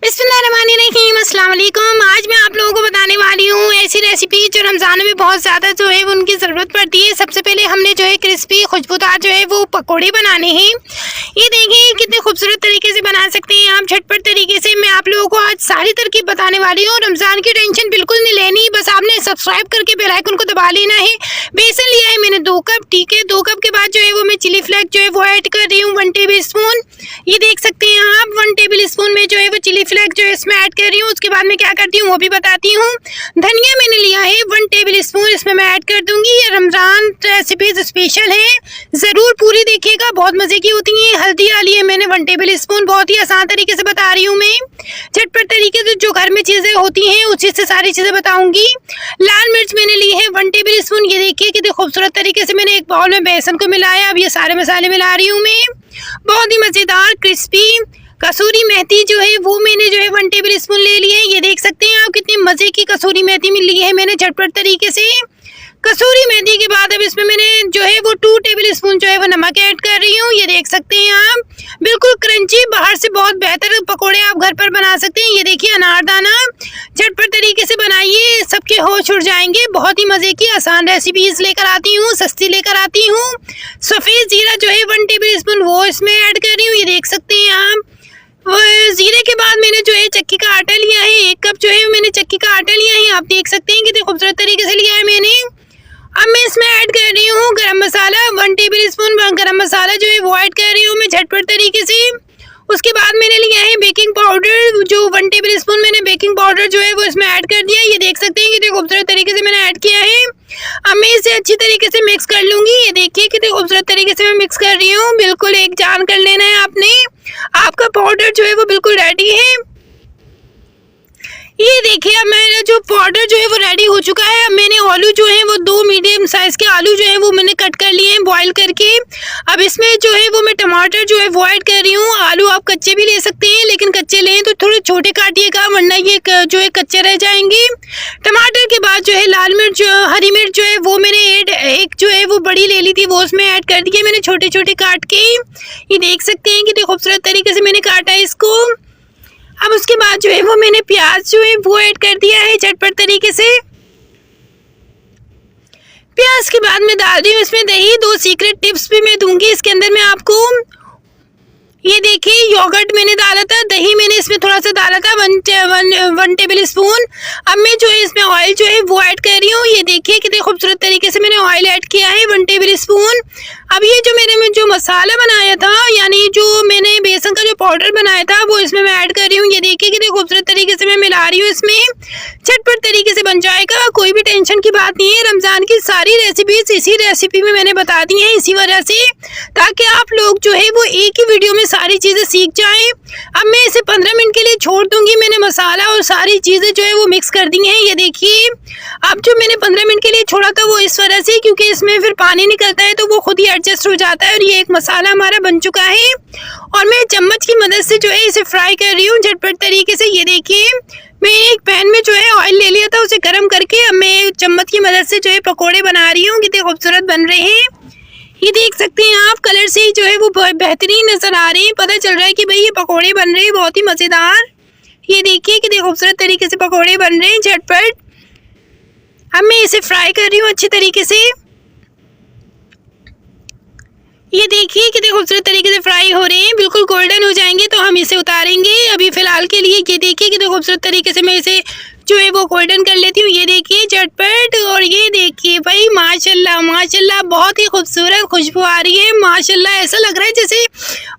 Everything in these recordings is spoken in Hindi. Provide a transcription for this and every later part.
बिस्मिल्लाहिर्रहमानिर्रहीम, अस्सलाम वालेकुम। आज मैं आप लोगों को बताने वाली हूँ ऐसी रेसिपी जो रमज़ान में बहुत ज़्यादा जो है वो उनकी ज़रूरत पड़ती है। सबसे पहले हमने जो है क्रिस्पी खुशबूदार जो है वो पकोड़े बनाने हैं। ये देखिए कितने खूबसूरत तरीके से बना सकते हैं आप, झटपट तरीके से। मैं आप लोगों को आज सारी तरकीब बताने वाली हूँ। रमज़ान की टेंशन बिल्कुल नहीं लेनी, बस आपने सब्सक्राइब करके बेल आइकन को दबा लेना है। बेसन लिया है मैंने 2 कप, ठीक है। 2 कप के बाद जो है वो मैं चिली फ्लेक्स जो है वो ऐड कर रही हूँ 1 टेबल स्पून। ये देख सकते हैं आप 1 टेबल स्पून में जो है वो चिली फ्लेक्स जो है इसमें ऐड कर रही हूँ। उसके बाद मैं क्या करती हूँ वो भी बताती हूँ। धनिया मैंने लिया है 1 टेबल स्पून, इसमें मैं ऐड कर दूंगी। ये रमज़ान रेसिपीज स्पेशल है, ज़रूर पूरी देखिएगा, बहुत मज़े की होती है। हल्दी डाली है मैंने 1 टेबल स्पून, बहुत ही आसान तरीके से बता रही हूँ मैं, झटपट तरीके से जो घर में चीज़ें होती हैं उसी से सारी चीज़ें बताऊँगी। लाल मिर्च मैंने ली है 1 टेबल स्पून। ये देखिए कितने खूबसूरत तरीके से मैंने एक बाउल में बेसन को मिलाया। अब ये सारे मसाले मिला रही हूँ मैं। बहुत ही मज़ेदार क्रिस्पी कसूरी मेथी जो है वो मैंने जो है 1 टेबल स्पून ले ली है। ये देख सकते हैं आप कितनी मज़े की कसूरी मेथी मिल ली है मैंने झटपट तरीके से। कसूरी मेथी के बाद अब इसमें मैंने जो है वो 2 टेबल स्पून जो है वो नमक ऐड कर रही हूँ। ये देख सकते हैं आप, बिल्कुल क्रंची, बाहर से बहुत बेहतर पकोड़े आप घर पर बना सकते हैं। ये देखिए अनारदाना, झटपट तरीके से बनाइए, सबके होश उड़ जाएंगे। बहुत ही मज़े की आसान रेसिपीज लेकर आती हूँ, सस्ती लेकर आती हूँ। सफ़ेद जीरा जो है 1 टेबल स्पून वो इसमें ऐड कर रही हूँ। ये देख सकते हैं आप। जीरे के बाद मैंने जो है चक्की का आटा लिया है 1 कप जो है मैंने चक्की का आटा लिया है। आप देख सकते हैं कितने खूबसूरत तरीके से लिया है मैंने। अब मैं इसमें ऐड कर रही हूँ गरम मसाला, 1 टेबल स्पून गरम मसाला जो है वो ऐड कर रही हूँ मैं झटपट तरीके से। उसके बाद मैंने लिया है बेकिंग पाउडर, जो 1 टेबल स्पून मैंने बेकिंग पाउडर जो है वो इसमें ऐड कर दिया। ये देख सकते हैं कितने खूबसूरत तरीके से मैंने ऐड किया है। अब मैं इसे अच्छी तरीके से मिक्स कर लूँगी। ये देखिए कितने खूबसूरत तरीके से मैं मिक्स कर रही हूँ। बिल्कुल एक जान कर लेना है आपने। आपका पाउडर जो है वो बिल्कुल रेडी है। ये देखिए अब मेरा जो पाउडर जो है वो रेडी हो चुका है। अब मैंने आलू जो है वो 2 मीडियम साइज़ के आलू जो है वो मैंने कट कर लिए हैं बॉईल करके। अब इसमें जो है वो मैं टमाटर जो है वो ऐड कर रही हूँ। आलू आप कच्चे भी ले सकते हैं, लेकिन कच्चे लें तो थोड़े छोटे काटिएगा, वरना ये जो है कच्चे रह जाएंगे। टमाटर के बाद जो है लाल मिर्च, हरी मिर्च जो है वो मैंने एक जो है वो बड़ी ले ली थी, वो उसमें ऐड कर दी है मैंने छोटे छोटे काट के। ये देख सकते हैं कितने खूबसूरत तरीके से मैंने काटा है इसको। अब उसके बाद जो है वो मैंने प्याज जो है वो ऐड कर दिया है झटपट तरीके से। प्याज के बाद मैं डाल रही हूँ इसमें दही। 2 सीक्रेट टिप्स भी मैं दूंगी इसके अंदर मैं आपको। ये देखिए योगर्ट मैंने डाला था, दही मैंने इसमें थोड़ा सा डाला था 1 टेबल स्पून। अब मैं जो है इसमें ऑयल जो है वो ऐड कर रही हूँ। ये देखिए कितने खूबसूरत तरीके से मैंने ऑयल ऐड किया है 1 टेबल स्पून। अब ये जो मैंने जो मसाला बनाया था, यानी जो मैंने बेसन का जो पाउडर बनाया था वो इसमें मैं ऐड कर रही हूँ। ये देखिए कितने खूबसूरत तरीके से मैं मिला रही हूँ इसमें, झटपट तरीके से बन जाएगा, कोई भी टेंशन की बात नहीं है। रमज़ान की सारी रेसिपीज इसी रेसिपी में मैंने बता दी हैं इसी वजह से, ताकि आप लोग जो है वो एक ही वीडियो में सारी चीज़ें सीख जाएं। अब मैं इसे 15 मिनट के लिए छोड़ दूंगी। मैंने मसाला और सारी चीज़ें जो है वो मिक्स कर दी हैं। ये देखिए अब जो मैंने 15 मिनट के लिए छोड़ा था वो इस वजह से, क्योंकि इसमें फिर पानी निकलता है तो वो खुद ही एडजस्ट हो जाता है। और ये एक मसाला हमारा बन चुका है और मैं चम्मच की मदद से जो है इसे फ्राई कर रही हूँ झटपट तरीके से। ये देखिए मैं एक पैन में जो है ऑयल ले लिया था, उसे गर्म करके अब मैं चम्मच की मदद से जो है पकोड़े बना रही हूँ। कितने खूबसूरत बन रहे हैं, ये देख सकते हैं आप। कलर से ही जो है वो बेहतरीन नज़र आ रहे हैं, पता चल रहा है कि भाई ये पकोड़े बन रहे हैं बहुत ही मज़ेदार। ये देखिए कितने खूबसूरत तरीके से पकोड़े बन रहे हैं झटपट। अब मैं इसे फ्राई कर रही हूँ अच्छी तरीके से। ये देखिए कितने खूबसूरत तरीके से फ्राई हो रहे हैं, बिल्कुल गोल्डन हो जाएंगे तो हम इसे उतारेंगे। अभी फ़िलहाल के लिए ये देखिए कितने खूबसूरत तरीके से मैं इसे जो है वो गोल्डन कर लेती हूँ। ये देखिए झटपट, और ये देखिए भाई माशाल्लाह माशाल्लाह बहुत ही खूबसूरत खुशबू आ रही है माशाल्लाह। ऐसा लग रहा है जैसे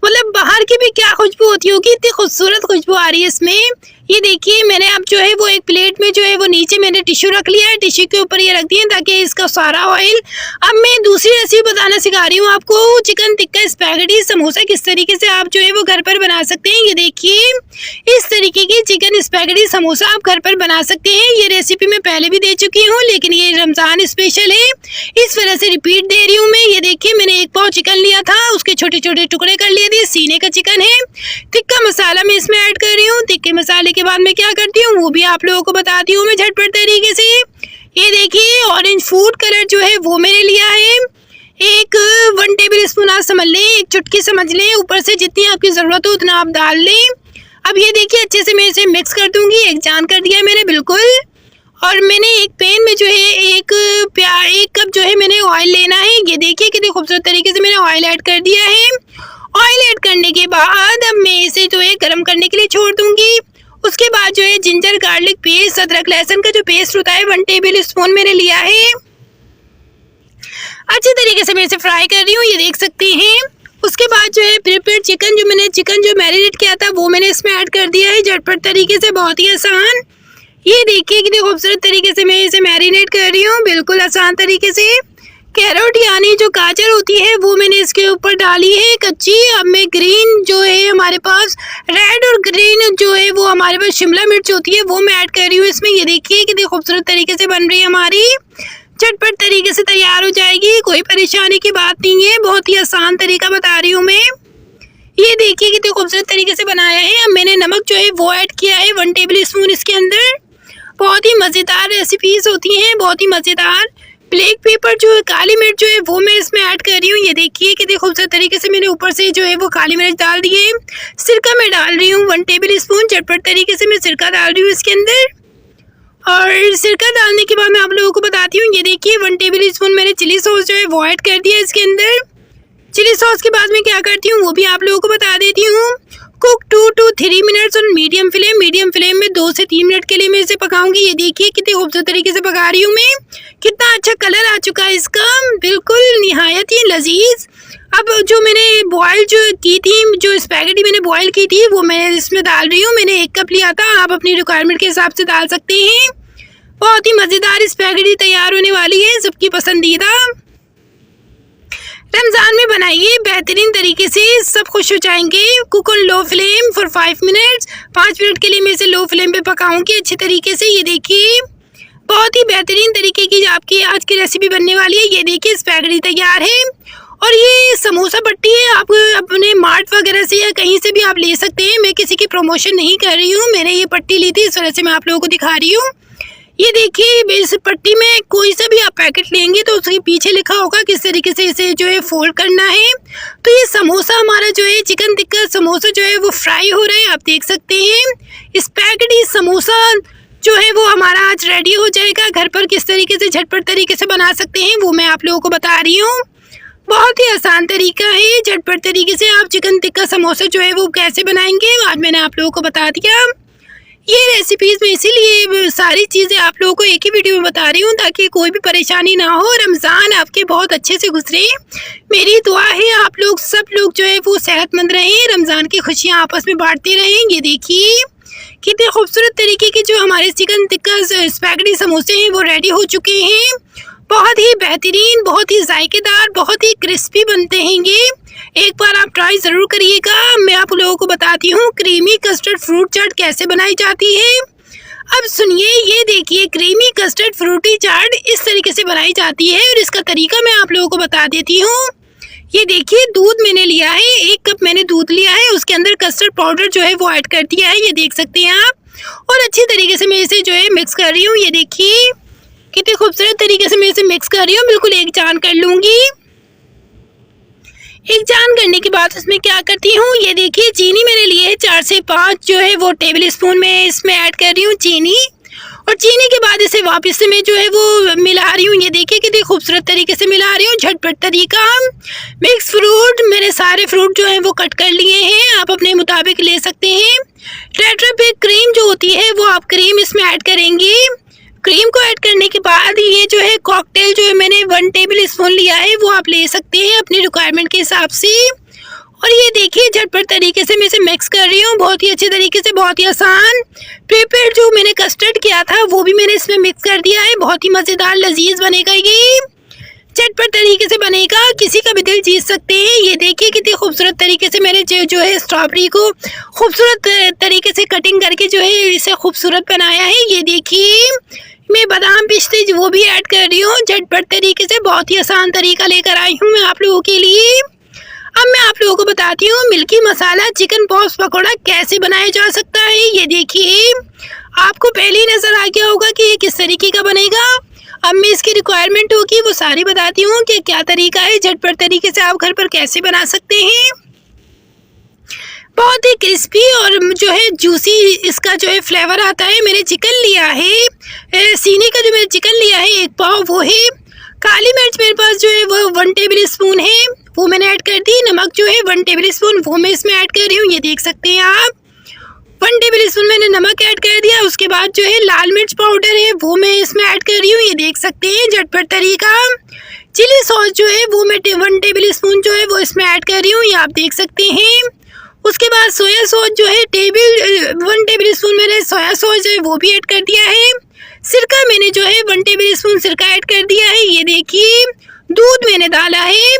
मतलब बाहर की भी क्या खुशबू होती होगी, इतनी खूबसूरत खुशबू आ रही है इसमें। ये देखिए मैंने अब जो है वो एक प्लेट में जो है वो नीचे मैंने टिश्यू रख लिया है, टिश्यू के ऊपर ये रख दिया ताकि इसका सारा ऑयल। अब मैं दूसरी रेसिपी बताना सिखा रही हूँ आपको, चिकन टिक्का स्पैगेटी समोसा किस तरीके से आप जो है वो घर पर बना सकते हैं। ये देखिए इस तरीके की चिकन स्पैगेटी समोसा आप घर पर बना सकते हैं। ये रेसिपी मैं पहले भी दे चुकी हूँ, लेकिन ये रमज़ान स्पेशल है इस वजह से रिपीट दे रही हूँ मैं। ये देखिए मैंने 1 पाव चिकन लिया था, उसके छोटे छोटे टुकड़े कर लिए थे, सीने का चिकन है। टिक्का मसाला मैं इसमें ऐड कर रही हूँ। टिक्के मसाले के बाद मैं क्या करती हूँ वो भी आप लोगों को बताती हूँ मैं झटपट तरीके से। ये देखिए ऑरेंज फूड कलर जो है वो मैंने लिया है, 1 टेबल स्पून आप समझ लें, 1 चुटकी समझ लें, ऊपर से जितनी आपकी ज़रूरत हो उतना आप डाल लें। अब ये देखिए अच्छे से मैं इसे मिक्स कर दूंगी। एक जान कर दिया मैंने बिल्कुल। और मैंने एक पैन में जो है एक कप जो है मैंने ऑयल लेना है। ये देखिए कितने खूबसूरत तरीके से मैंने ऑयल ऐड कर दिया है। ऑयल ऐड करने के बाद अब मैं इसे जो है गर्म करने के लिए छोड़ दूंगी। उसके बाद जो है जिंजर गार्लिक पेस्ट, अदरक लहसुन का जो पेस्ट होता है 1 टेबल स्पून मैंने लिया है। अच्छे तरीके से मैं इसे फ्राई कर रही हूँ, ये देख सकते हैं। उसके बाद जो है प्रिपेयर्ड चिकन जो मैरिनेट किया था वो मैंने इसमें ऐड कर दिया है झटपट तरीके से, बहुत ही आसान। ये देखिए कितने खूबसूरत तरीके से मैं इसे मैरिनेट कर रही हूँ, बिल्कुल आसान तरीके से। कैरोट यानी जो गाजर होती है वो मैंने इसके ऊपर डाली है कच्ची। अब मैं ग्रीन जो है हमारे पास, रेड और ग्रीन जो है वो हमारे पास शिमला मिर्च होती है वो मैं ऐड कर रही हूँ इसमें। ये देखिए कितनी खूबसूरत तरीके से बन रही है हमारी, झटपट तरीके से तैयार हो जाएगी, कोई परेशानी की बात नहीं है, बहुत ही आसान तरीका बता रही हूँ मैं। ये देखिए कितने खूबसूरत तरीके से बनाया है। अब मैंने नमक जो है वो ऐड किया है 1 टेबल स्पून इसके अंदर। बहुत ही मज़ेदार रेसिपीज होती हैं, बहुत ही मज़ेदार। ब्लैक पेपर जो है, काली मिर्च जो है वो मैं इसमें ऐड कर रही हूँ। ये देखिए कितने खूबसूरत तरीके से मैंने ऊपर से जो है वो काली मिर्च डाल दी है। सिरका मैं डाल रही हूँ 1 टेबल स्पून, झटपट तरीके से मैं सिरका डाल रही हूँ इसके अंदर। और सिरका डालने के बाद मैं आप लोगों को बताती हूँ, ये देखिए 1 टेबल स्पून मैंने चिली सॉस जो है वो ऐड कर दिया इसके अंदर। चिली सॉस के बाद मैं क्या करती हूँ वो भी आप लोगों को बता देती हूँ। Cook 2 to 3 minutes on medium flame में 2 से 3 मिनट के लिए मैं इसे पकाऊंगी। ये देखिए कितने खूबसूरत तरीके से पका रही हूँ मैं, कितना अच्छा कलर आ चुका है इसका, बिल्कुल निहायत ही लजीज। अब जो मैंने बॉयल जो की थी, जो स्पैगेटी मैंने बॉयल की थी वो मैं इसमें डाल रही हूँ। मैंने 1 कप लिया था, आप अपनी रिक्वायरमेंट के हिसाब से डाल सकते हैं। बहुत ही मज़ेदार स्पैगेटी तैयार होने वाली है, सबकी पसंदीदा। रमज़ान में बनाइए, बेहतरीन तरीके से सब खुश हो जाएंगे। Cook on low flame for 5 minutes, 5 minute के लिए मैं इसे लो फ्लेम पे पकाऊंगी अच्छे तरीके से। ये देखिए बहुत ही बेहतरीन तरीके की आपकी आज की रेसिपी बनने वाली है। ये देखिए स्पैगेटी तैयार है। और ये समोसा पट्टी है, आप अपने मार्ट वगैरह से या कहीं से भी आप ले सकते हैं। मैं किसी की प्रमोशन नहीं कर रही हूँ, मैंने ये पट्टी ली थी इस वजह से मैं आप लोगों को दिखा रही हूँ। ये देखिए इस पट्टी में कोई सा भी आप पैकेट लेंगे तो उसके पीछे लिखा होगा किस तरीके से इसे जो है फोल्ड करना है। तो ये समोसा हमारा जो है चिकन टिक्का समोसा जो है वो फ्राई हो रहा है, आप देख सकते हैं। स्पैगेटी समोसा जो है वो हमारा आज रेडी हो जाएगा। घर पर किस तरीके से झटपट तरीके से बना सकते हैं वो मैं आप लोगों को बता रही हूँ। बहुत ही आसान तरीका है, झटपट तरीके से आप चिकन टिक्का समोसा जो है वो कैसे बनाएंगे आज मैंने आप लोगों को बता दिया। ये रेसिपीज़ में इसीलिए सारी चीज़ें आप लोगों को एक ही वीडियो में बता रही हूँ ताकि कोई भी परेशानी ना हो। रमज़ान आपके बहुत अच्छे से गुजरे, मेरी दुआ है आप लोग सब लोग जो है वो सेहतमंद रहें, रमज़ान की खुशियाँ आपस में बांटते रहें। ये देखिए कितने खूबसूरत तरीके के जो हमारे चिकन टिक्का स्पैगेटी समोसे हैं वो रेडी हो चुके हैं। बहुत ही बेहतरीन, बहुत ही जायकेदार, बहुत ही क्रिस्पी बनते हैं ये। एक बार आप ट्राई ज़रूर करिएगा। मैं आप लोगों को बताती हूँ क्रीमी कस्टर्ड फ्रूट चाट कैसे बनाई जाती है। अब सुनिए, ये देखिए क्रीमी कस्टर्ड फ्रूटी चाट इस तरीके से बनाई जाती है और इसका तरीका मैं आप लोगों को बता देती हूँ। ये देखिए दूध मैंने लिया है, 1 कप मैंने दूध लिया है, उसके अंदर कस्टर्ड पाउडर जो है वो ऐड कर दिया है, ये देख सकते हैं आप। और अच्छी तरीके से मैं इसे जो है मिक्स कर रही हूँ। ये देखिए कितने खूबसूरत तरीके से मैं इसे मिक्स कर रही हूँ, बिल्कुल एक जान कर लूँगी। एक जान करने के बाद उसमें क्या करती हूँ, ये देखिए चीनी मैंने लिए है 4 से 5 जो है वो टेबल स्पून में इसमें ऐड कर रही हूँ चीनी। और चीनी के बाद इसे वापस से मैं जो है वो मिला रही हूँ। ये देखिए कितने खूबसूरत तरीके से मिला रही हूँ, झटपट तरीका। मिक्स फ्रूट, मैंने सारे फ्रूट जो हैं वो कट कर लिए हैं, आप अपने मुताबिक ले सकते हैं। टेट्रा पैक क्रीम जो होती है वो आप क्रीम इसमें ऐड करेंगे। क्रीम को ऐड करने के बाद ये जो है कॉकटेल जो है मैंने 1 टेबल स्पून लिया है वो आप ले सकते हैं अपनी रिक्वायरमेंट के हिसाब से। और ये देखिए झटपट तरीके से मैं इसे मिक्स कर रही हूँ, बहुत ही अच्छे तरीके से, बहुत ही आसान। प्रिपेयर जो मैंने कस्टर्ड किया था वो भी मैंने इसमें मिक्स कर दिया है। बहुत ही मज़ेदार लजीज बनेगा, ये झटपट तरीके से बनेगा, किसी का भी दिल जीत सकते हैं। ये देखिए कितनी खूबसूरत तरीके से मैंने जो है स्ट्रॉबेरी को खूबसूरत तरीके से कटिंग करके जो है इसे खूबसूरत बनाया है। ये देखिए मैं बादाम पिस्ते वो भी ऐड कर रही हूँ, झटपट तरीके से, बहुत ही आसान तरीका लेकर आई हूँ मैं आप लोगों के लिए। अब मैं आप लोगों को बताती हूँ मिल्की मसाला चिकन पॉप्स पकौड़ा कैसे बनाया जा सकता है। ये देखिए आपको पहले ही नज़र आ गया होगा कि ये किस तरीके का बनेगा। अब मैं इसकी रिक्वायरमेंट होगी वो सारी बताती हूँ कि क्या तरीका है, झटपट तरीके से आप घर पर कैसे बना सकते हैं। बहुत ही क्रिस्पी और जो है जूसी इसका जो है फ्लेवर आता है। मैंने चिकन लिया है सीने का, जो मैंने चिकन लिया है 1 पाव वो है। काली मिर्च मेरे पास जो है वो 1 टेबल स्पून है, वो मैंने ऐड कर दी। नमक जो है 1 टेबल स्पून वो मैं इसमें ऐड कर रही हूँ, ये देख सकते हैं आप। 1 टेबल स्पून मैंने नमक ऐड कर दिया। उसके बाद जो है लाल मिर्च पाउडर है वो मैं इसमें ऐड कर रही हूँ, ये देख सकते हैं झटपट तरीका। चिली सॉस जो है वो मैं 1 टेबल स्पून जो है वो इसमें ऐड कर रही हूँ, ये आप देख सकते हैं। उसके बाद सोया सॉस जो है 1 टेबल स्पून मैंने सोया सॉस जो है वो भी ऐड कर दिया है। सिरका मैंने जो है 1 टेबल स्पून सिरका ऐड कर दिया है, ये देखिए। दूध मैंने डाला है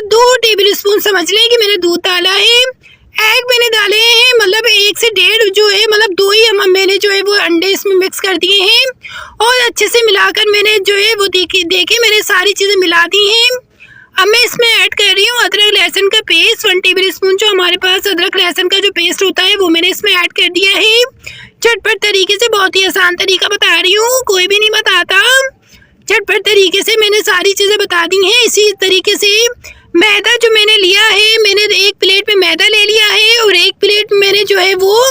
2 टेबल स्पून, समझ लें कि मैंने दूध डाला है। एग मैंने डाले हैं, मतलब 1 से 1.5 जो है, मतलब 2 ही मैंने जो है वो अंडे इसमें मिक्स कर दिए हैं और अच्छे से मिलाकर मैंने जो है वो देखिए मैंने सारी चीज़ें मिला दी हैं। अब मैं इसमें ऐड कर रही हूँ अदरक लहसुन का पेस्ट 1 टेबल स्पून। जो हमारे पास अदरक लहसुन का जो पेस्ट होता है वो मैंने इसमें ऐड कर दिया है। झटपट तरीके से, बहुत ही आसान तरीका बता रही हूँ, कोई भी नहीं बताता। झटपट तरीके से मैंने सारी चीज़ें बता दी हैं। इसी तरीके से मैदा जो मैंने लिया है, मैंने 1 प्लेट में मैदा ले लिया है और 1 प्लेट में मैंने जो है वो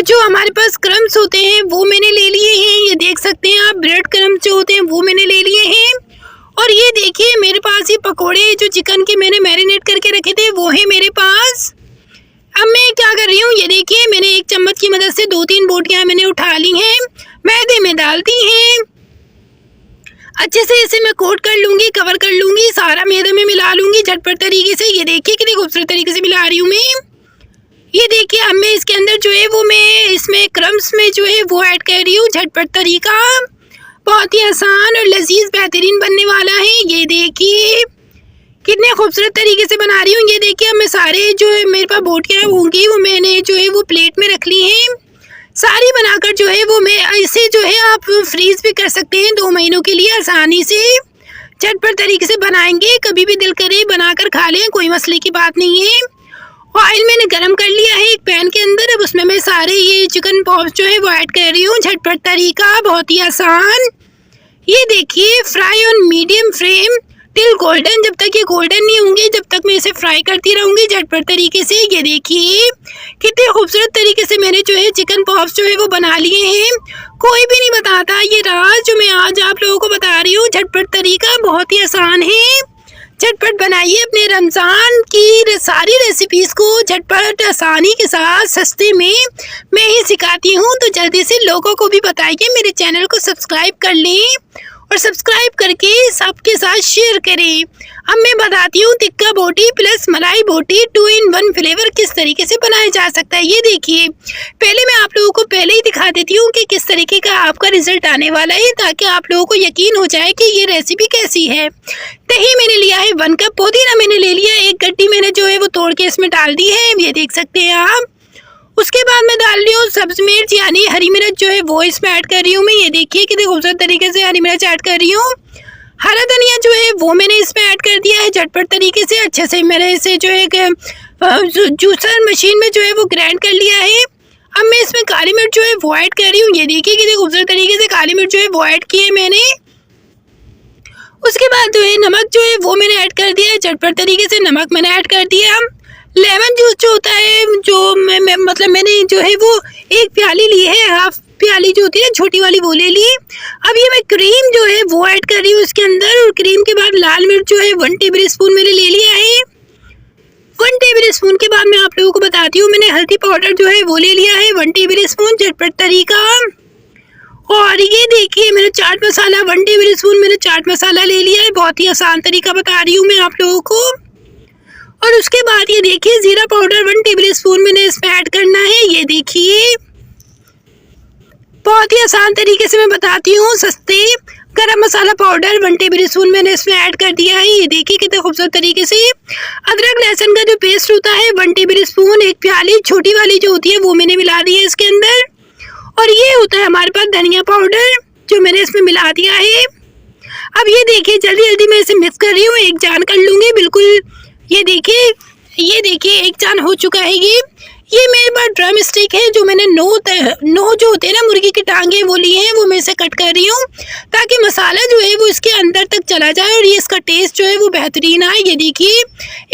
जो हमारे पास क्रम्स होते हैं वो मैंने ले लिए हैं, ये देख सकते हैं आप। ब्रेड क्रम्स जो होते हैं वो मैंने ले लिए हैं। और ये देखिए मेरे पास ये पकोड़े जो चिकन के मैंने मैरिनेट करके रखे थे वो है मेरे पास। अब मैं क्या कर रही हूँ, ये देखिए मैंने 1 चम्मच की मदद से 2-3 बोटियाँ मैंने उठा ली हैं, मैदे में डाल दी हैं। अच्छे से इसे मैं कोट कर लूँगी, कवर कर लूँगी, सारा मैदे में मिला लूँगी झटपट तरीके से। ये देखिए कितने खूबसूरत तरीके से मिला रही हूँ मैं। ये देखिए अब मैं इसके अंदर जो है वो मैं इसमें क्रम्स में जो है वो ऐड कर रही हूँ। झटपट तरीका, बहुत ही आसान और लजीज बेहतरीन बनने वाला है। ये देखिए कितने खूबसूरत तरीके से बना रही हूँ। ये देखिए अब मैं सारे जो है मेरे पास बोटियाँ होंगी वो मैंने जो है वो प्लेट में रख ली हैं। सारी बनाकर जो है वो मैं इसे जो है आप फ्रीज भी कर सकते हैं 2 महीनों के लिए आसानी से। झटपट तरीके से बनाएंगे, कभी भी दिल करे बनाकर खा लें, कोई मसले की बात नहीं है। ऑयल मैंने गरम कर लिया है एक पैन के अंदर। अब उसमें मैं सारे ये चिकन पॉप्स जो है वो ऐड कर रही हूँ। झटपट तरीका, बहुत ही आसान। ये देखिए fry on medium flame till golden, जब तक ये गोल्डन नहीं होंगे जब तक मैं इसे फ्राई करती रहूँगी झटपट तरीके से। ये देखिए कितने खूबसूरत तरीके से मैंने जो है चिकन पॉप्स जो है वो बना लिए हैं, कोई भी नहीं बताता। ये राज जो मैं आज आप लोगों को बता रही हूँ, झटपट तरीका बहुत ही आसान है। झटपट बनाइए अपने रमज़ान की सारी रेसिपीज़ को झटपट आसानी के साथ सस्ते में मैं ही सिखाती हूँ, तो जल्दी से लोगों को भी बताइए, मेरे चैनल को सब्सक्राइब कर लें और सब्सक्राइब करके सबके साथ शेयर करें। अब मैं बताती हूँ टिक्का बोटी प्लस मलाई बोटी 2 in 1 फ्लेवर किस तरीके से बनाया जा सकता है। ये देखिए पहले मैं आप लोगों को पहले ही दिखा देती हूँ कि किस तरीके का आपका रिजल्ट आने वाला है, ताकि आप लोगों को यकीन हो जाए कि ये रेसिपी कैसी है। दही मैंने लिया है 1 कप, पुदीना मैंने ले लिया 1 गड्डी मैंने जो है वो तोड़ के इसमें डाल दी है, ये देख सकते हैं आप। उसके बाद मैं डाल रही हूँ सब्ज मिर्च यानी हरी मिर्च जो है वो इसमें ऐड कर रही हूँ मैं। ये देखिए कितने खूबसूरत तरीके से हरी मिर्च ऐड कर रही हूँ। हरा धनिया जो है वो मैंने इसमें ऐड कर दिया है झटपट तरीके से। अच्छे से मैंने इसे जो है जूसर मशीन में जो है वो ग्राइंड कर लिया है। अब मैं इसमें काली मिर्च जो है वो ऐड कर रही हूँ। ये देखिए कितने खूबसूरत तरीके से काली मिर्च जो है वो ऐड की है मैंने। उसके बाद जो है नमक जो है वो मैंने ऐड कर दिया है झटपट तरीके से, नमक मैंने ऐड कर दिया। लेमन जूस जो होता है जो मतलब मैंने जो है वो 1 प्याली ली है, हाफ प्याली जो होती है छोटी वाली वो ले ली। अब ये मैं क्रीम जो है वो ऐड कर रही हूँ इसके अंदर, और क्रीम के बाद लाल मिर्च जो है 1 टेबल स्पून मैंने ले लिया है। 1 टेबल स्पून के बाद मैं आप लोगों को बताती हूँ मैंने हल्दी पाउडर जो है वो ले लिया है 1 टेबल स्पून झटपट तरीका। और ये देखिए मैंने चाट मसाला 1 टेबल स्पून मैंने चाट मसाला ले लिया है। बहुत ही आसान तरीका बता रही हूँ मैं आप लोगों को। और उसके बाद ये देखिए जीरा पाउडर 1 टेबल स्पून मैंने इसमें ऐड करना है। ये देखिए बहुत ही आसान तरीके से मैं बताती हूँ। सस्ते गरम मसाला पाउडर 1 टेबल स्पून मैंने इसमें ऐड कर दिया है। ये देखिए कितने खूबसूरत तरीके से। अदरक लहसुन का जो पेस्ट होता है 1 टेबल स्पून, 1 प्याली छोटी वाली जो होती है वो मैंने मिला दी है इसके अंदर। और ये होता है हमारे पास धनिया पाउडर जो मैंने इसमें मिला दिया है। अब ये देखिए जल्दी जल्दी मैं इसे मिक्स कर रही हूँ, एक जान कर लूँगी बिल्कुल। ये देखिए एक जान हो चुका है। ये ये मेरे पास ड्रम स्टिक है जो मैंने नौ जो होते हैं ना मुर्गी की टांगे वो लिए हैं, वो मैं इसे कट कर रही हूँ ताकि मसाला जो है वो इसके अंदर तक चला जाए और ये इसका टेस्ट जो है वो बेहतरीन आए। ये देखिए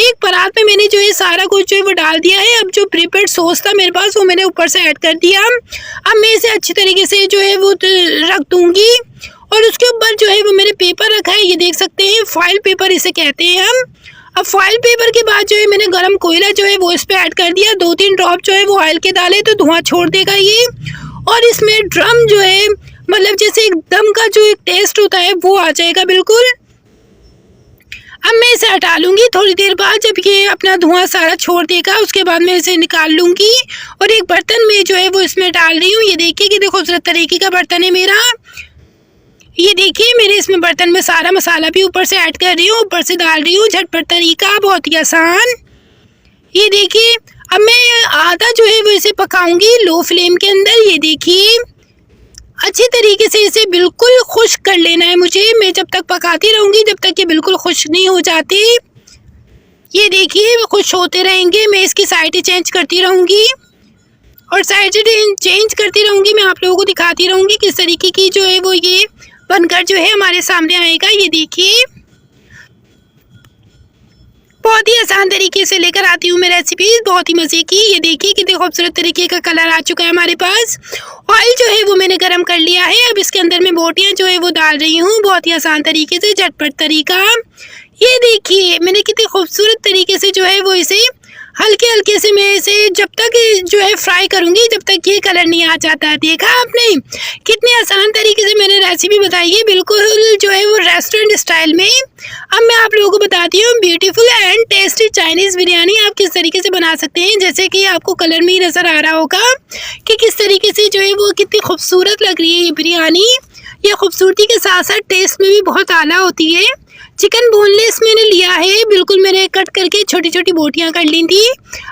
एक परात में मैंने जो है सारा कुछ जो है वो डाल दिया है। अब जो प्रिपेयर्ड सॉस था मेरे पास वो मैंने ऊपर से ऐड कर दिया। अब मैं इसे अच्छी तरीके से जो है वो रख दूँगी और उसके ऊपर जो है वो मैंने पेपर रखा है, ये देख सकते हैं, फॉइल पेपर इसे कहते हैं हम। अब फॉइल पेपर के बाद जो है मैंने गरम कोयला जो है वो इस पे ऐड कर दिया। 2-3 ड्रॉप जो है वो ऑयल के डाले तो धुआं छोड़ देगा ये। और इसमें ड्रम जो है मतलब जैसे एक दम का जो एक टेस्ट होता है वो आ जाएगा बिल्कुल। अब मैं इसे हटा लूँगी थोड़ी देर बाद, जब ये अपना धुआं सारा छोड़ देगा उसके बाद मैं इसे निकाल लूँगी और एक बर्तन में जो है वो इसमें डाल रही हूँ। ये देखिए कि देखो खूबसूरत तरीके का बर्तन है मेरा। ये देखिए मेरे इसमें बर्तन में सारा मसाला भी ऊपर से ऐड कर रही हूँ, ऊपर से डाल रही हूँ। झटपट तरीका, बहुत ही आसान। ये देखिए अब मैं आधा जो है वो इसे पकाऊंगी लो फ्लेम के अंदर। ये देखिए अच्छी तरीके से इसे बिल्कुल खुश्क कर लेना है मुझे। मैं जब तक पकाती रहूँगी जब तक ये बिल्कुल खुश्क नहीं हो जाती। ये देखिए खुश होते रहेंगे, मैं इसकी साइड चेंज करती रहूँगी और साइड चेंज करती रहूँगी। मैं आप लोगों को दिखाती रहूँगी किस तरीके की जो है वो ये बनकर जो है हमारे सामने आएगा। ये देखिए बहुत ही आसान तरीके से लेकर आती हूँ मैं रेसिपीज, बहुत ही मज़े की। ये देखिए कितने खूबसूरत तरीके का कलर आ चुका है हमारे पास। ऑयल जो है वो मैंने गरम कर लिया है। अब इसके अंदर मैं बोटियाँ जो है वो डाल रही हूँ बहुत ही आसान तरीके से, झटपट तरीका। ये देखिए मैंने कितने खूबसूरत तरीके से जो है वो इसे हल्के हल्के से मैं इसे जब तक जो है फ्राई करूँगी जब तक ये कलर नहीं आ जाता। देखा आपने कितने आसान तरीके से मैंने रेसिपी बताई है, बिल्कुल जो है वो रेस्टोरेंट स्टाइल में। अब मैं आप लोगों को बताती हूँ beautiful and tasty Chinese biryani आप किस तरीके से बना सकते हैं। जैसे कि आपको कलर में ही नज़र आ रहा होगा कि किस तरीके से जो है वो कितनी खूबसूरत लग रही है ये बिरयानी। ये खूबसूरती के साथ साथ टेस्ट में भी बहुत आला होती है। चिकन बोनलेस मैंने लिया है, बिल्कुल मैंने कट करके छोटी छोटी बोटियां कर ली थी।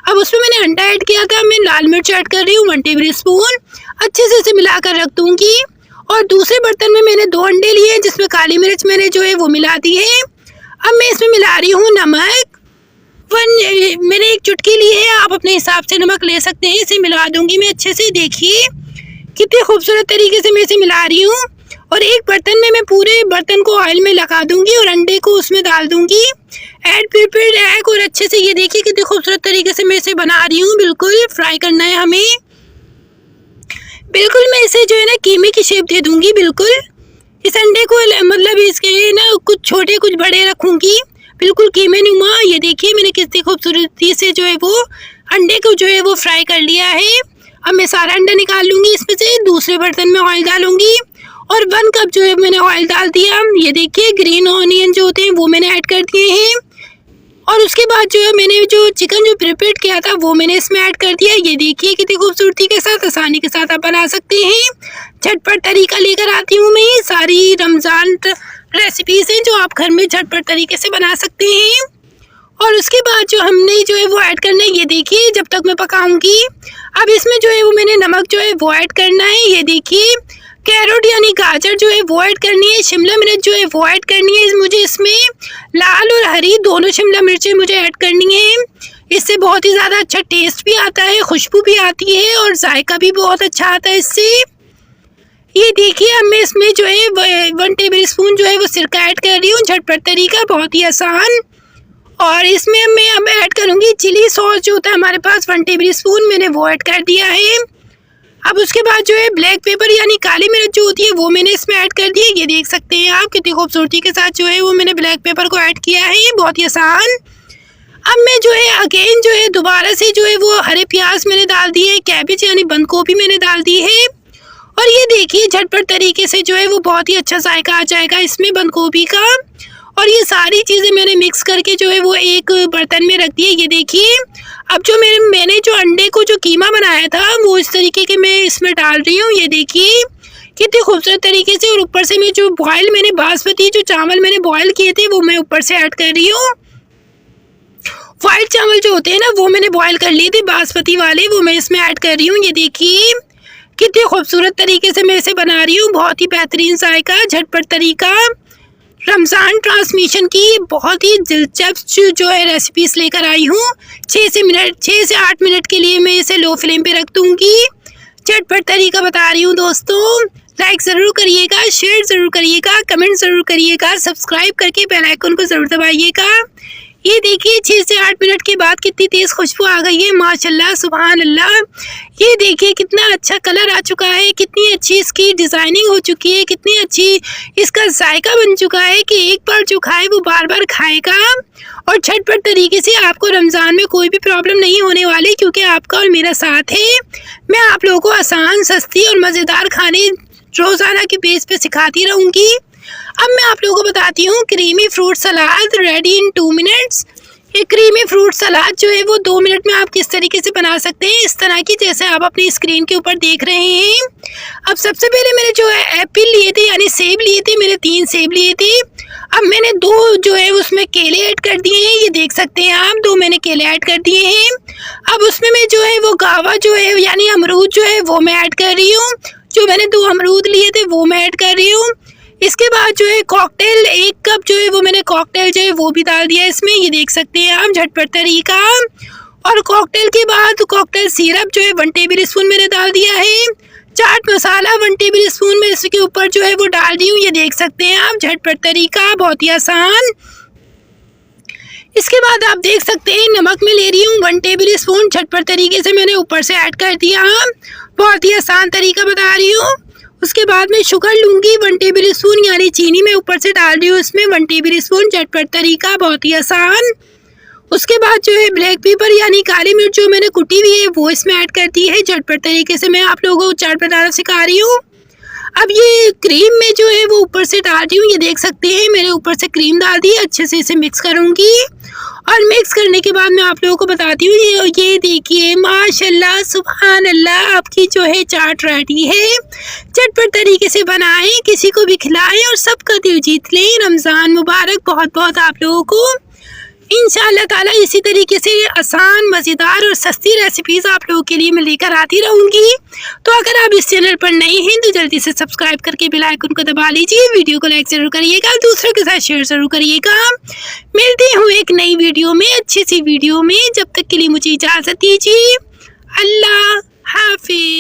अब उसमें मैंने अंडा ऐड किया था। मैं लाल मिर्च ऐड कर रही हूँ 1 टेबल स्पून, अच्छे से इसे मिलाकर रख दूँगी। और दूसरे बर्तन में मैंने 2 अंडे लिए जिसमें काली मिर्च मैंने जो है वो मिला दी है। अब मैं इसमें मिला रही हूँ नमक, मैंने 1 चुटकी ली है, आप अपने हिसाब से नमक ले सकते हैं। इसे मिला दूँगी मैं अच्छे से। देखिए कितने खूबसूरत तरीके से मैं इसे मिला रही हूँ। और एक बर्तन में मैं पूरे बर्तन को ऑयल में लगा दूंगी और अंडे को उसमें डाल दूंगी, ऐड प्रिपेयर्ड एग। और अच्छे से ये देखिए कितने खूबसूरत तरीके से मैं इसे बना रही हूँ। बिल्कुल फ्राई करना है हमें। बिल्कुल मैं इसे जो है ना कीमे की शेप दे दूंगी। बिल्कुल इस अंडे को मतलब इसके ना कुछ छोटे कुछ बड़े रखूंगी, बिल्कुल कीमे नुमा। ये देखिए मैंने कितनी खूबसूरती से जो है वो अंडे को जो है वो फ्राई कर लिया है। अब मैं सारा अंडा निकाल लूँगी इसमें से, दूसरे बर्तन में ऑयल डालूंगी और 1 कप जो है मैंने ऑयल डाल दिया। ये देखिए ग्रीन ऑनियन जो होते हैं वो मैंने ऐड कर दिए हैं। और उसके बाद जो है मैंने जो चिकन जो प्रिपेयर किया था वो मैंने इसमें ऐड कर दिया। ये देखिए कितनी खूबसूरती के साथ, आसानी के साथ आप बना सकते हैं। झटपट तरीका लेकर आती हूँ मैं, ये सारी रमज़ान रेसिपीज़ हैं जो आप घर में झटपट तरीके से बना सकते हैं। और उसके बाद जो हमने जो है वो ऐड करना है। ये देखिए जब तक मैं पकाऊंगी अब इसमें जो है वो मैंने नमक जो है वो ऐड करना है। ये देखिए कैरोट यानी गाजर जो है वो ऐड करनी है, शिमला मिर्च जो है वो ऐड करनी है मुझे। इसमें लाल और हरी दोनों शिमला मिर्चें मुझे ऐड करनी है। इससे बहुत ही ज़्यादा अच्छा टेस्ट भी आता है, खुशबू भी आती है और जायका भी बहुत अच्छा आता है इससे। ये देखिए अब मैं इसमें जो है 1 टेबल स्पून जो है वो सिरका ऐड कर रही हूँ। झटपट तरीका, बहुत ही आसान। और इसमें मैं अब ऐड करूँगी चिली सॉस जो होता है हमारे पास 1 टेबल स्पून, मैंने वो ऐड कर दिया है। अब उसके बाद जो है ब्लैक पेपर यानी काली मिर्च जो होती है वो मैंने इसमें ऐड कर दी है। ये देख सकते हैं आप कितनी खूबसूरती के साथ जो है वो मैंने ब्लैक पेपर को ऐड किया है, बहुत ही आसान। अब मैं जो है अगेन जो है दोबारा से जो है वो हरे प्याज मैंने डाल दिए, कैबेज यानी बंद गोभी मैंने डाल दी है। और ये देखिए झटपट तरीके से जो है वो बहुत ही अच्छा जायका आ जाएगा इसमें बंद गोभी का। और ये सारी चीज़ें मैंने मिक्स करके जो है वो एक बर्तन में रख दी है। ये देखिए अब जो मैंने जो अंडे को जो कीमा बनाया था वो इस तरीके के मैं इसमें डाल रही हूँ। ये देखिए कितने खूबसूरत तरीके से। और ऊपर से मैं जो बॉयल मैंने बासमती जो चावल मैंने बॉयल किए थे वो मैं ऊपर से ऐड कर रही हूँ। वाइट चावल जो होते हैं ना वो मैंने बॉयल कर लिए थे बासमती वाले, वो मैं इसमें ऐड कर रही हूँ। ये देखिए कितने खूबसूरत तरीके से मैं इसे बना रही हूँ, बहुत ही बेहतरीन जायका, झटपट तरीका। रमज़ान ट्रांसमिशन की बहुत ही दिलचस्प जो है रेसिपीज़ लेकर आई हूँ। 6 से 8 मिनट के लिए मैं इसे लो फ्लेम पे रख दूँगी। झटपट तरीका बता रही हूँ दोस्तों। लाइक ज़रूर करिएगा, शेयर ज़रूर करिएगा, कमेंट ज़रूर करिएगा, सब्सक्राइब करके बेल आइकन को ज़रूर दबाइएगा। ये देखिए 6 से 8 मिनट के बाद कितनी तेज़ खुशबू आ गई है, माशाल्लाह सुभान अल्लाह। ये देखिए कितना अच्छा कलर आ चुका है, कितनी अच्छी इसकी डिज़ाइनिंग हो चुकी है, कितनी अच्छी इसका जायका बन चुका है कि एक बार जो खाए वो बार बार खाएगा। और झटपट तरीके से आपको रमज़ान में कोई भी प्रॉब्लम नहीं होने वाली, क्योंकि आपका और मेरा साथ है। मैं आप लोगों को आसान, सस्ती और मज़ेदार खाने रोज़ाना के बेस पे सिखाती रहूँगी। अब मैं आप लोगों को बताती हूँ creamy fruit salad ready in 2 minutes. ये क्रीमी फ्रूट सलाद जो है वो 2 मिनट में आप किस तरीके से बना सकते हैं, इस तरह की जैसे आप अपनी स्क्रीन के ऊपर देख रहे हैं। अब सबसे पहले मैंने जो है एप्पल लिए थे, यानी सेब लिए थे, मैंने 3 सेब लिए थे। अब मैंने 2 जो है उसमें केले ऐड कर दिए हैं, ये देख सकते हैं आप, 2 मैंने केले ऐड कर दिए हैं। अब उसमें मैं जो है वो गावा जो है यानी अमरूद जो है वो मैं ऐड कर रही हूँ। जो मैंने 2 अमरूद लिए थे वो मैं ऐड कर रही हूँ। इसके बाद जो है कॉकटेल 1 कप जो है वो मैंने कॉकटेल जो है वो भी डाल दिया इसमें, ये देख सकते हैं आप, झटपट तरीका। और कॉकटेल के बाद कॉकटेल सिरप जो है 1 टेबल स्पून मैंने डाल दिया है। चाट मसाला 1 टेबल स्पून में इसके ऊपर जो है वो डाल दी हूँ, ये देख सकते हैं आप, झटपट तरीका, बहुत ही आसान। इसके बाद आप देख सकते हैं नमक में ले रही हूँ 1 टेबल स्पून, झटपट तरीके से मैंने ऊपर से ऐड कर दिया, बहुत ही आसान तरीका बता रही हूँ। उसके बाद मैं शुगर लूँगी 1 टेबल स्पून, यानी चीनी मैं ऊपर से डाल रही हूँ इसमें 1 टेबल स्पून, झटपट तरीका, बहुत ही आसान। उसके बाद जो है ब्लैक पेपर यानी काली मिर्च जो मैंने कुटी हुई है वो इसमें ऐड कर दी है, झटपट तरीके से मैं आप लोगों को चाट बनाना सिखा रही हूँ। अब ये क्रीम में जो है वो ऊपर से डाल रही हूँ, ये देख सकते हैं मैंने ऊपर से क्रीम डाल दी है। अच्छे से इसे मिक्स करूँगी और मिक्स करने के बाद मैं आप लोगों को बताती हूँ। ये देखिए माशाल्लाह सुभान अल्लाह, आपकी जो है चाट रेडी है। झटपट तरीके से बनाएं, किसी को भी खिलाएं और सबका दिल जीत लें। रमज़ान मुबारक बहुत बहुत आप लोगों को। इंशाअल्लाह ताला इसी तरीके से आसान, मज़ेदार और सस्ती रेसिपीज़ आप लोगों के लिए मैं लेकर आती रहूँगी। तो अगर आप इस चैनल पर नए हैं तो जल्दी से सब्सक्राइब करके बेल आइकन को दबा लीजिए। वीडियो को लाइक ज़रूर करिएगा, दूसरों के साथ शेयर ज़रूर करिएगा। मिलती हूँ एक नई वीडियो में, अच्छी सी वीडियो में। जब तक के लिए मुझे इजाज़त दीजिए। अल्लाह हाफिज़।